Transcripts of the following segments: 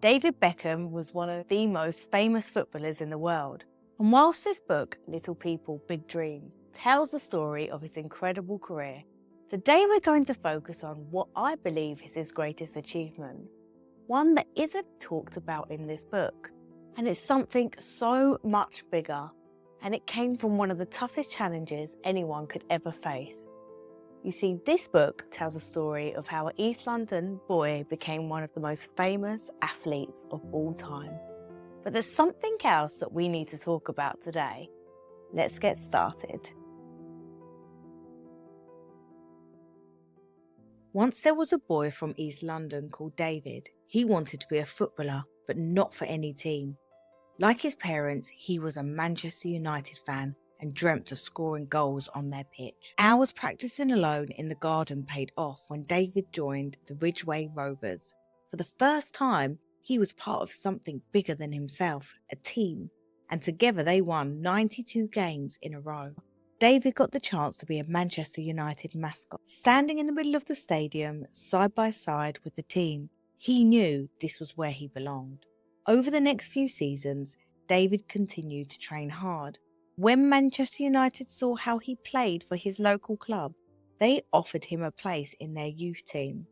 David Beckham was one of the most famous footballers in the world. And whilst this book, Little People, Big Dreams, tells the story of his incredible career, today we're going to focus on what I believe is his greatest achievement. One that isn't talked about in this book. And it's something so much bigger. And it came from one of the toughest challenges anyone could ever face. You see, this book tells a story of how an East London boy became one of the most famous athletes of all time. But there's something else that we need to talk about today. Let's get started. Once there was a boy from East London called David. He wanted to be a footballer, but not for any team. Like his parents, he was a Manchester United fan and dreamt of scoring goals on their pitch. Hours practicing alone in the garden paid off when David joined the Ridgeway Rovers. For the first time, he was part of something bigger than himself, a team, and together they won 92 games in a row. David got the chance to be a Manchester United mascot. Standing in the middle of the stadium, side by side with the team, he knew this was where he belonged. Over the next few seasons, David continued to train hard. When Manchester United saw how he played for his local club, they offered him a place in their youth team.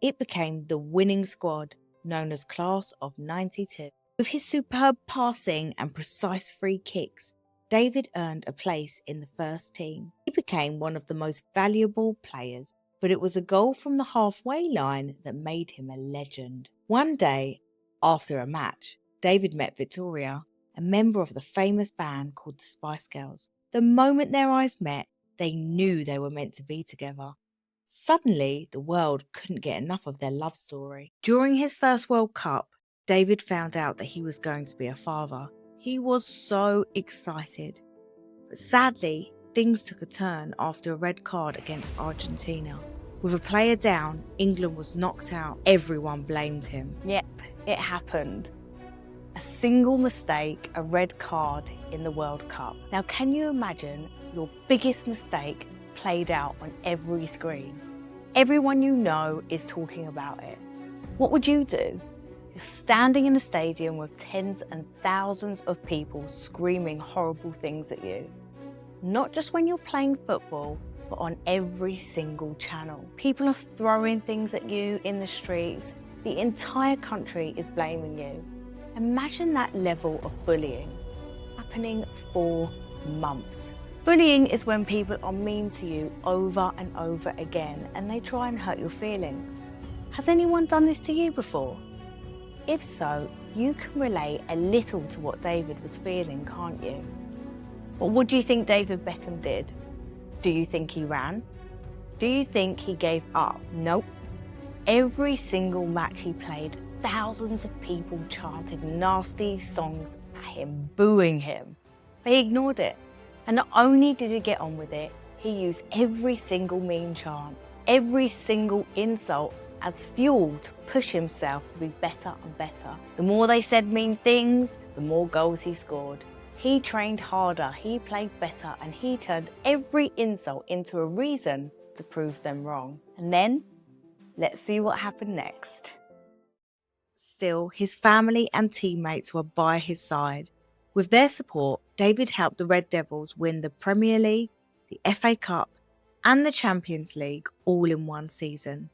It became the winning squad, known as Class of '92. With his superb passing and precise free kicks, David earned a place in the first team. He became one of the most valuable players, but it was a goal from the halfway line that made him a legend. One day, after a match, David met Victoria, a member of the famous band called the Spice Girls. The moment their eyes met, they knew they were meant to be together. Suddenly, the world couldn't get enough of their love story. During his first World Cup, David found out that he was going to be a father. He was so excited. But sadly, things took a turn after a red card against Argentina. With a player down, England was knocked out. Everyone blamed him. Yep, it happened. A single mistake, a red card in the World Cup. Now, can you imagine your biggest mistake played out on every screen? Everyone you know is talking about it. What would you do? You're standing in a stadium with tens and thousands of people screaming horrible things at you. Not just when you're playing football, but on every single channel. People are throwing things at you in the streets. The entire country is blaming you. Imagine that level of bullying happening for months. Bullying is when people are mean to you over and over again and they try and hurt your feelings. Has anyone done this to you before? If so, you can relate a little to what David was feeling, can't you? But what do you think David Beckham did? Do you think he ran? Do you think he gave up? Nope. Every single match he played, thousands of people chanted nasty songs at him, booing him. They ignored it. And not only did he get on with it, he used every single mean chant, every single insult as fuel to push himself to be better and better. The more they said mean things, the more goals he scored. He trained harder, he played better, and he turned every insult into a reason to prove them wrong. And then, let's see what happened next. Still, his family and teammates were by his side. With their support, David helped the Red Devils win the Premier League, the FA Cup, and the Champions League all in one season.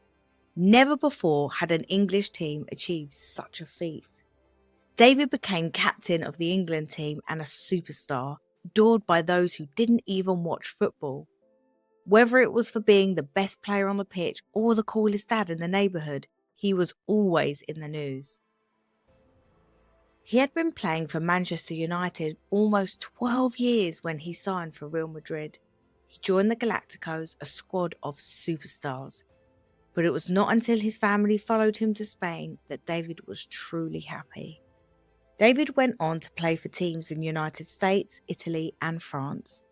Never before had an English team achieved such a feat. David became captain of the England team and a superstar, adored by those who didn't even watch football. Whether it was for being the best player on the pitch or the coolest dad in the neighbourhood, he was always in the news. He had been playing for Manchester United almost 12 years when he signed for Real Madrid. He joined the Galacticos, a squad of superstars. But it was not until his family followed him to Spain that David was truly happy. David went on to play for teams in the United States, Italy and France.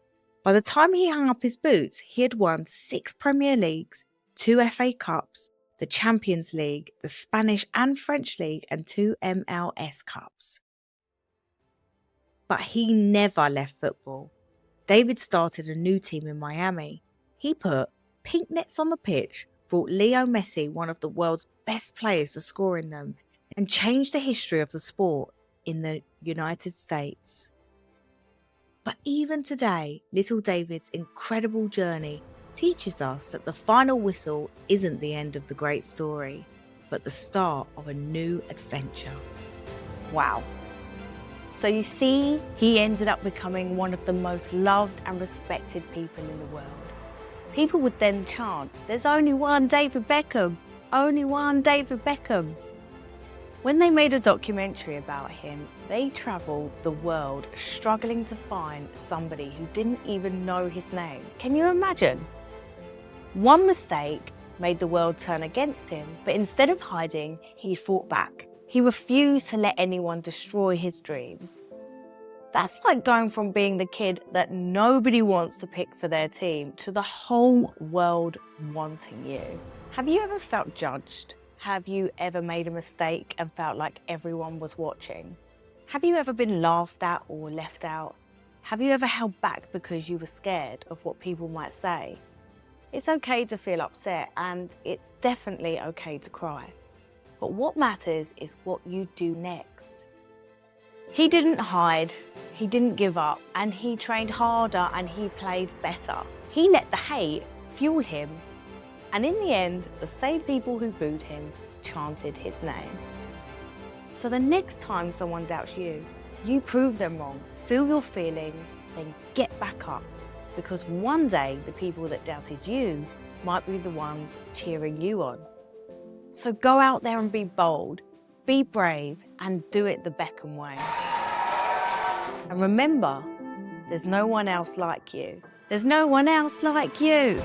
By the time he hung up his boots, he had won 6 Premier Leagues, 2 FA Cups, the Champions League, the Spanish and French League and 2 MLS Cups. But he never left football. David started a new team in Miami. He put pink nets on the pitch, brought Leo Messi, one of the world's best players, to score in them, and changed the history of the sport in the United States. But even today, little David's incredible journey teaches us that the final whistle isn't the end of the great story, but the start of a new adventure. Wow. So you see, he ended up becoming one of the most loved and respected people in the world. People would then chant, "There's only one David Beckham, only one David Beckham." When they made a documentary about him, they travelled the world struggling to find somebody who didn't even know his name. Can you imagine? One mistake made the world turn against him, but instead of hiding, he fought back. He refused to let anyone destroy his dreams. That's like going from being the kid that nobody wants to pick for their team to the whole world wanting you. Have you ever felt judged? Have you ever made a mistake and felt like everyone was watching? Have you ever been laughed at or left out? Have you ever held back because you were scared of what people might say? It's okay to feel upset, and it's definitely okay to cry. But what matters is what you do next. He didn't hide, he didn't give up, and he trained harder and he played better. He let the hate fuel him. And in the end, the same people who booed him chanted his name. So the next time someone doubts you, you prove them wrong, feel your feelings, then get back up. Because one day, the people that doubted you might be the ones cheering you on. So go out there and be bold, be brave, and do it the Beckham way. And remember, there's no one else like you. There's no one else like you.